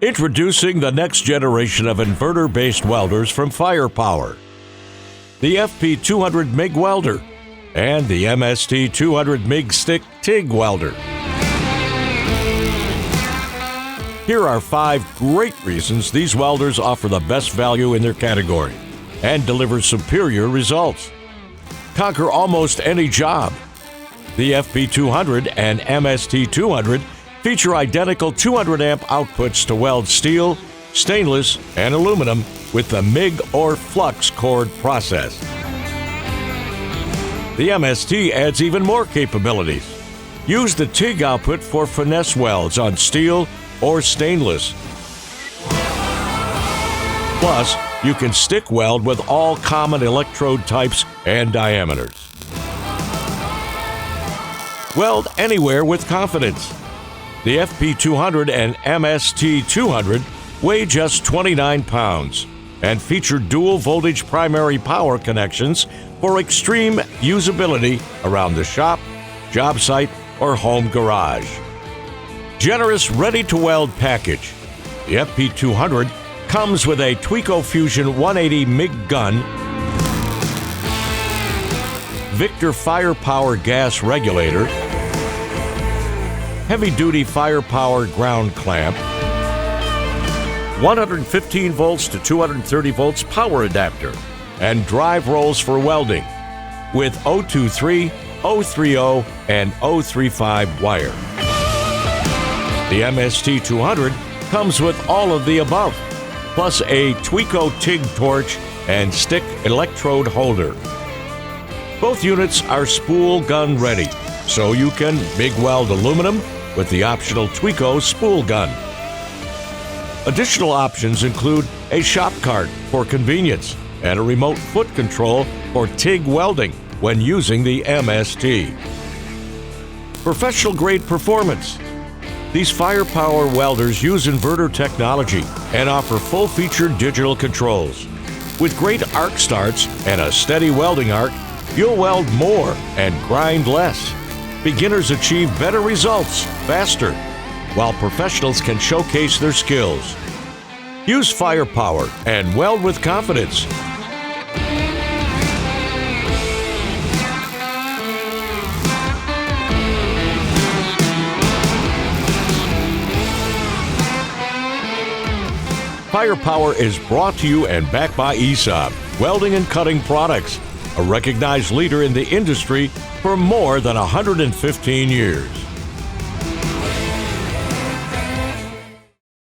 Introducing the next generation of inverter-based welders from Firepower. The FP-200 MIG welder and the MST-200 MIG-Stock-TIG welder. Here are 5 great reasons these welders offer the best value in their category and deliver superior results. Conquer almost any job. The FP-200 and MST-200 feature identical 200 amp outputs to weld steel, stainless, and aluminum with the MIG or Flux cord process. The MST adds even more capabilities. Use the TIG output for finesse welds on steel or stainless. Plus, you can stick weld with all common electrode types and diameters. Weld anywhere with confidence. The FP-200 and MST-200 weigh just 29 pounds and feature dual voltage primary power connections for extreme usability around the shop, job site, or home garage. Generous ready-to-weld package. The FP-200 comes with a Tweco Fusion 180 MIG gun, Victor Firepower gas regulator, heavy-duty Firepower ground clamp, 115 volts to 230 volts power adapter, and drive rolls for welding with 023, 030, and 035 wire. The MST-200 comes with all of the above, plus a Tweco TIG torch and stick electrode holder. Both units are spool gun ready, so you can MIG weld aluminum with the optional Tweco spool gun. Additional options include a shop cart for convenience and a remote foot control for TIG welding when using the MST. Professional grade performance. These Firepower welders use inverter technology and offer full-featured digital controls. With great arc starts and a steady welding arc, you'll weld more and grind less. Beginners achieve better results faster, while professionals can showcase their skills. Use Firepower and weld with confidence. Firepower is brought to you and backed by ESAB Welding and Cutting Products, a recognized leader in the industry for more than 115 years.